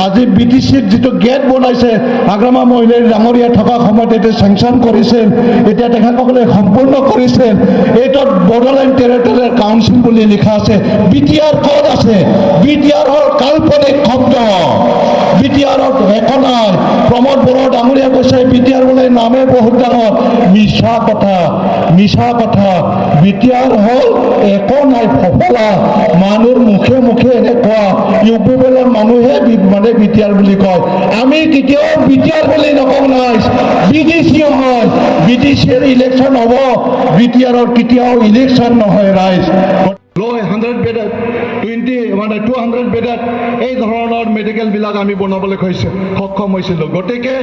আজি BTCৰ যিটো গেট বনাইছে আগ্ৰামা মহিলাই ডাঙৰীয়া থকা সময়ত এতিয়া চেংচন কৰিছিল এতিয়া তেখেতসকলে সম্পূৰ্ণ কৰিছে এইটো বৰ্ডাৰলাইন টেৰিটৰিয়েল কাউন্সিল বুলি লিখা আছে BTR ক'ত আছে BTR হ'ল কাল্পনিক শব্দ BTR একো নাই প্ৰমোদ বড়ো ডাঙৰীয়া কৈছে BTR বোলে নামে বহুত ডাঙৰ মিছা কথা BTR হ'ল একো নাই ফফলা মানুহৰ মুখে মুখে এনে কোৱা ইউপিপিএলৰ মানুহে মানে BTR বুলি কয় আমি কেতিয়াও BTR বুলি নকওঁ নাই BTC হয় BTCৰ ইলেকশ্যন হ'ব BTRৰ কেতিয়াও ইলেকশ্যন নহয় ৰাইজ 100 বেডত 200 বেডত এই ধৰণৰ মেডিকেলবিলাক আমি বনাবলৈ সক্ষম হৈছিলোঁ গতিকে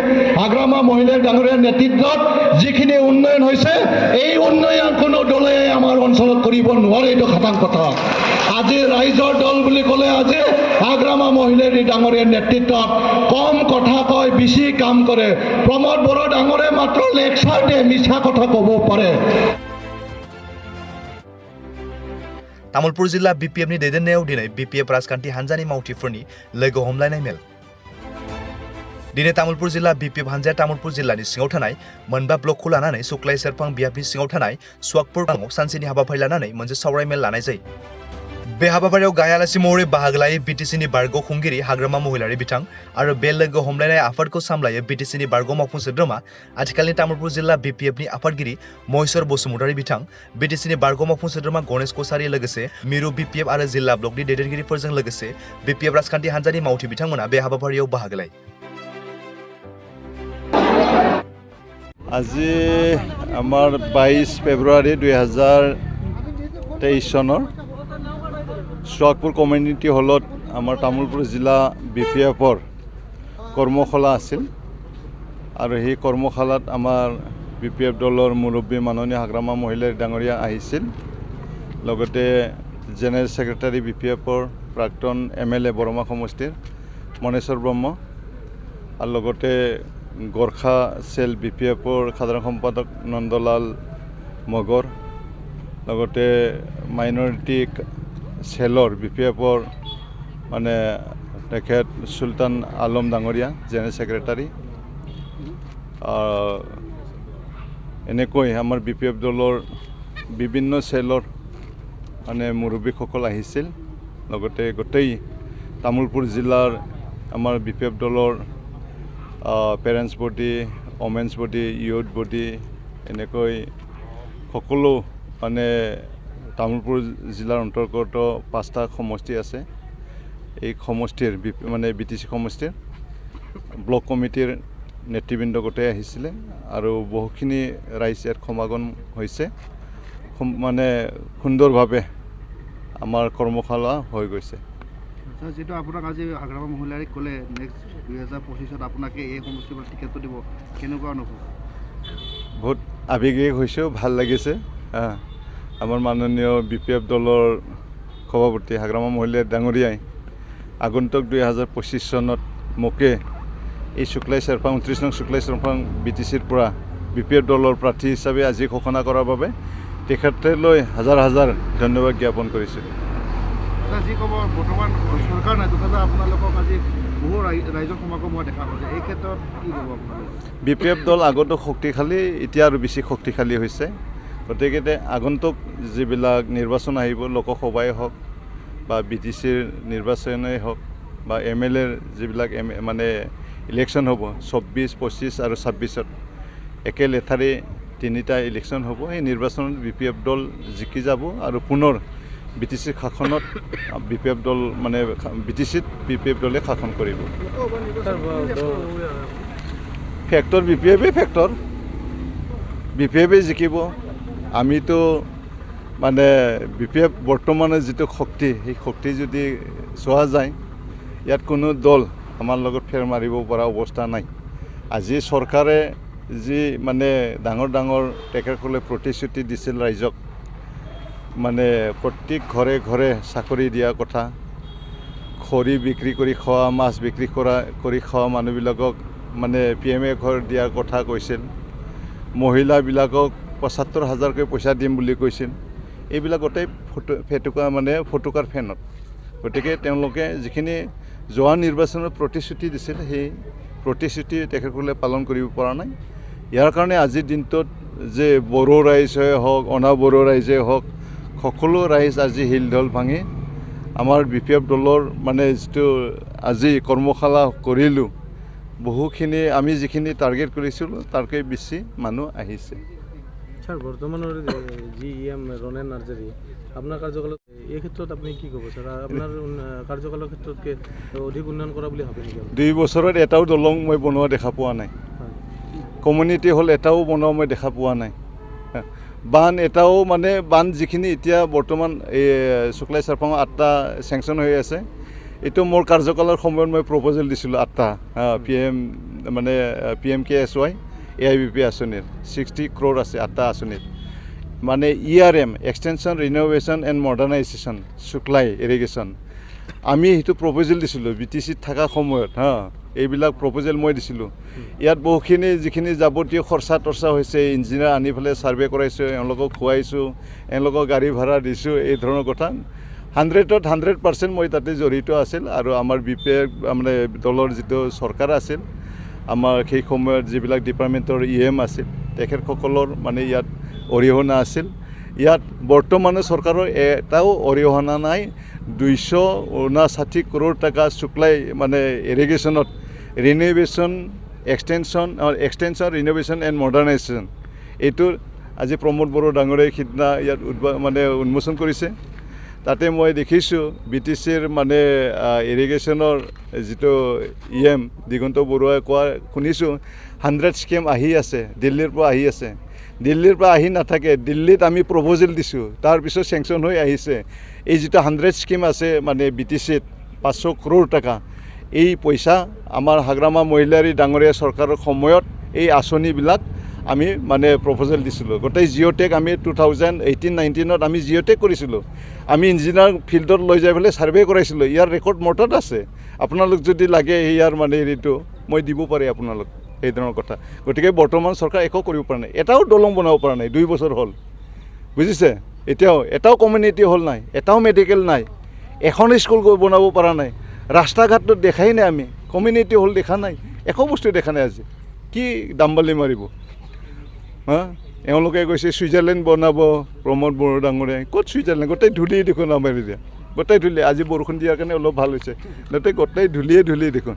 আগ্ৰামা মহিলাই ডাঙৰীয়াৰ নেতৃত্বত যিখিনি উন্নয়ন হৈছে এই উন্নয়ন কোনো দলে আমাৰ অঞ্চলত কৰিব নোৱাৰে এইটো খাটাং কথা আজি ৰাইজৰ দল বুলি ক'লে আজি আগ্ৰামা মহিলাই ডাঙৰীয়াৰ নেতৃত্বত কম কথা কয় বেছি কাম কৰে প্ৰমোদ বড়ো ডাঙৰে মাত্ৰ লেকচাৰ দিয়ে মিছা কথা ক'ব পাৰে तामुलपुर जिल्ला BPFनि दैदेननायाव दिनै BPF राजखान्थि हान्जानि मावथिफोरनि लोगो हमलायनाय मेल दिनै तामुलपुर जिल्ला BPF हान्जाया तामुलपुर जिल्लानि सिङाव थानाय मोनबा ब्लकखौ लानानै सुक्लाय सेरफां बियाबनि सिङाव थानाय सुवाकपुर गामाव सानसेनि हाबाफारि लानानै मोनसे सावराय मेल लानाय जायो बे हाबाफारियाव गाहाय आलासि महरै बाहागो लायो BTCनि बारग' खुंगिरि हाग्रामा महिलारि बिथां आरो बे लोगो हमलायनाय आफादखौ सामलायो BTCनि बारग' मावफुं सोद्रोमा आथिखालनि तामुलपुर जिल्ला BPFनि आफादगिरि महेश्वर बसुमतारी बिथां BTCनि बारग' मावफुं सोद्रोमा गणेश कसारी लोगोसे मिरु BPF आरो जिल्ला ब्लकनि दैदेनगिरिफोरजों लोगोसे BPF राजखान्थि हान्जानि मावथि बिथांमोना बे हाबाफारियाव बाहागो लायो আজি আমাৰ 22 ফেব্ৰুৱাৰী 2023 চনৰ সুৱাকপুৰ কমিউনিটি হলত আমাৰ তামুলপুৰ জিলা BPFৰ কৰ্মশালা আছিল আৰু সেই কৰ্মশালাত আমাৰ BPF দলৰ মুৰব্বী মাননীয় হাগ্ৰামা মহিলাই ডাঙৰীয়া আহিছিল লগতে জেনেৰেল সেক্ৰেটাৰী BPFৰ প্ৰাক্তন MLA বৰমা সমষ্টিৰ মনেশ্বৰ ব্ৰহ্ম আৰু লগতে গোৰ্খা সেল BPFৰ সাধাৰণ সম্পাদক নন্দলাল মগৰ লগতে মাইনৰিটি সেলৰ BPFৰ মানে তেখেত সুলতান আলম ডাঙৰীয়া জেনেৰেল সেক্ৰেটাৰী এনেকৈ আমাৰ BPF দলৰ বিভিন্ন সেলৰ মানে মুৰব্বীসকল আহিছিল লগতে গোটেই তামুলপুৰ জিলাৰ আমাৰ BPF দলৰ parents body women's body youth body এনেকৈ সকলো মানে তামুলপুৰ জিলাৰ অন্তৰ্গত 5টা সমষ্টি আছে এই সমষ্টিৰ মানে BTC সমষ্টিৰ ব্লক কমিটিৰ নেতৃবৃন্দ গোটেই আহিছিলে আৰু বহুখিনি ৰাইজ ইয়াত সমাগম হৈছে মানে সুন্দৰভাৱে আমাৰ কৰ্মশালা হৈ গৈছে যেটো আপোনাক আজি হাগ্ৰামা মহিলাই ক'লে নেক্সট 2025ত আপোনাকে এই সমষ্টিৰ টিকেটটো দিব কেনেকুৱা অনুভৱ বহুত আবেগিক হৈছে ভাল লাগিছে আমাৰ মাননীয় BPF দলৰ সভাপতি হাগ্ৰামা মহিলাই ডাঙৰীয়াই আগন্তুক 2025 চনত মোকে এই শুক্লাই চেৰপাং 29 নং শুক্লাই চেৰপাং BTCৰ পৰা BPF দলৰ প্ৰাৰ্থী হিচাপে আজি ঘোষণা কৰাৰ বাবে তেখেতলৈ হাজাৰ হাজাৰ ধন্যবাদ জ্ঞাপন কৰিছোঁ যি ক'ব বৰ্তমান চৰকাৰ নাই তথাপি আপোনালোকক আজি বহু ৰাইজৰ সমাগম হোৱা দেখা গৈছে এই ক্ষেত্ৰত কি ক'ব আপোনালোকে BPF দল আগতো শক্তিশালী এতিয়া আৰু বেছি শক্তিশালী হৈছে গতিকে আগন্তুক যিবিলাক নিৰ্বাচন আহিব লোকসভাই হওক বা BTCৰ নিৰ্বাচনেই হওক বা MLAৰ যিবিলাক মানে ইলেকশ্যন হ'ব 24, 25 আৰু 26ত একে লেঠাৰে 3টা ইলেকশ্যন হ'ব এই নিৰ্বাচনত BPF দল জিকি যাব আৰু পুনৰ BTC শাসনত BPF দল মানে BTCত BPF দলে শাসন কৰিব ফেক্টৰ BPF জিকিব আমিতো মানে BPF বৰ্তমানৰ যিটো শক্তি সেই শক্তি যদি চোৱা যায় ইয়াত কোনো দল আমাৰ লগত ফেৰ মাৰিব পৰা অৱস্থা নাই আজি চৰকাৰে যি মানে ডাঙৰ ডাঙৰ তেখেতসকলে প্ৰতিশ্ৰুতি দিছিল ৰাইজক মানে প্ৰত্যেক ঘৰে ঘৰে চাকৰি দিয়া কথা খৰি বিক্ৰী কৰি খোৱা মাছ বিক্ৰী কৰি খোৱা মানুহবিলাকক মানে PMA ঘৰ দিয়াৰ কথা কৈছিল মহিলাবিলাকক ৭৫,০০০কৈ পইচা দিম বুলি কৈছিল এইবিলাক গোটেই ফেটুকাৰ ফেনত গতিকে তেওঁলোকে যিখিনি যোৱা নিৰ্বাচনত প্ৰতিশ্ৰুতি দিছিল, সেই প্ৰতিশ্ৰুতি তেখেতসকলে পালন কৰিব পৰা নাই। ইয়াৰ কাৰণে আজিৰ দিনটোত যে বড়ো ৰাইজে হওক, অনা বড়ো ৰাইজে হওক, সকলো ৰাইজ আজি হিলঢল ভাঙি আমাৰ BPF দলৰ মানে যিটো আজি কৰ্মশালা কৰিলোঁ, বহুখিনি আমি যিখিনি টাৰ্গেট কৰিছিলোঁ তাতকৈ বেছি মানুহ আহিছে। Sir বৰ্তমানেৰ G M Ranen Narzary আপনাৰ কাৰ্যকালত এই ক্ষেত্ৰত আপনি কি ক'ব স্যাৰ? আপনাৰ কাৰ্যকালৰ ক্ষেত্ৰতকে অধিক উন্নয়ন কৰা বুলি ভাবে নেকি? 2 বছৰত এটাও দলং মই বনোৱা দেখা পোৱা নাই। কমিউনিটি হল এটাও বনোৱা মই দেখা পোৱা নাই। বান এটাও মানে বান যিখিনি এতিয়া বৰ্তমান এই শুক্লাই চাৰপাঙৰ 8টা চেংচন হৈ আছে, এইটো মোৰ কাৰ্যকালৰ সময়ত মই প্ৰপ'জেল দিছিলোঁ 8টা মানে PMKSY AIBP আঁচনিৰ 60 crore আছে 8টা আঁচনিত, মানে ERM এক্সটেনশ্যন ৰিন'ভেশ্যন এণ্ড মডাৰ্ণাইজেশ্যন শুক্লাই ইৰিগেশ্যন আমি সেইটো প্ৰপ'জেল দিছিলোঁ BTCত থকা সময়ত। এইবিলাক প্ৰপ'জেল মই দিছিলোঁ। ইয়াত বহুখিনি যিখিনি যাৱতীয় খৰচা তৰচা হৈছে, ইঞ্জিনিয়াৰ আনি পেলাই ছাৰ্ভে কৰাইছোঁ, এওঁলোকক খুৱাইছোঁ, এওঁলোকক গাড়ী ভাড়া দিছোঁ, এই ধৰণৰ কথা 100ত 100% মই তাতে জড়িত আছিল। আৰু আমাৰ BPF মানে দলৰ যিটো চৰকাৰ আছিল, আমাৰ সেই সময়ত যিবিলাক ডিপাৰ্টমেণ্টৰ EM আছিল, তেখেতসকলৰ মানে ইয়াত অৰিহণা আছিল। ইয়াত বৰ্তমানৰ চৰকাৰৰ এটাও অৰিহণা নাই। 259 crore টকা শুক্লাই মানে ইৰিগেশ্যনত ৰিন'ভেশ্যন এক্সটেনশ্যন ৰিন'ভেশ্যন এণ্ড মডাৰ্ণাইজেশ্যন, এইটো আজি প্ৰমোদ বড়ো ডাঙৰীয়াই সিদিনা ইয়াত মানে উন্মোচন কৰিছে। তাতে মই দেখিছোঁ BTCৰ মানে ইৰিগেশ্যনৰ যিটো EM দিগন্ত বৰুৱাই কোৱা শুনিছোঁ 100 স্কিম আহি আছে, দিল্লীৰ পৰা আহি আছে। দিল্লীৰ পৰা আহি নাথাকে, দিল্লীত আমি প্ৰপ'জেল দিছোঁ, তাৰপিছত চেংচন হৈ আহিছে। এই যিটো 100 স্কিম আছে মানে BTCত 500 crore টকা, এই পইচা আমাৰ হাগ্ৰামা মহিলাৰী ডাঙৰীয়া চৰকাৰৰ সময়ত এই আঁচনিবিলাক আমি মানে প্ৰপ'জেল দিছিলোঁ। গোটেই জিঅ'টেক আমি 2018-19ত আমি জিঅ'টেক কৰিছিলোঁ। আমি ইঞ্জিনিয়াৰ ফিল্ডত লৈ যাই পেলাই ছাৰ্ভে কৰাইছিলোঁ। ইয়াৰ ৰেকৰ্ড মৰ্টত আছে, আপোনালোক যদি লাগে ইয়াৰ মানে হেৰিটো মই দিব পাৰে আপোনালোক, এই ধৰণৰ কথা। গতিকে বৰ্তমান চৰকাৰ একো কৰিব পৰা নাই, এটাও দলং বনাব পৰা নাই। 2 বছৰ হ'ল, বুজিছে? এটাও কমিউনিটি হল নাই, এটাও মেডিকেল নাই, এখন স্কুল বনাব পৰা নাই, ৰাস্তা ঘাটত দেখাই নাই, আমি কমিউনিটি হল দেখা নাই, একো বস্তু দেখা নাই। আজি কি দামবালি মাৰিব? এওঁলোকে কৈছে ছুইজাৰলেণ্ড বনাব প্ৰমোদ বড়ো ডাঙৰীয়াই। ক'ত ছুইজাৰলেণ্ড? গোটেই ধূলি দেখোন আমাৰ এতিয়া, গোটেই ধূলি। আজি বৰষুণ দিয়াৰ কাৰণে অলপ ভাল হৈছে, গোটেই ধূলিয়ে দেখোন।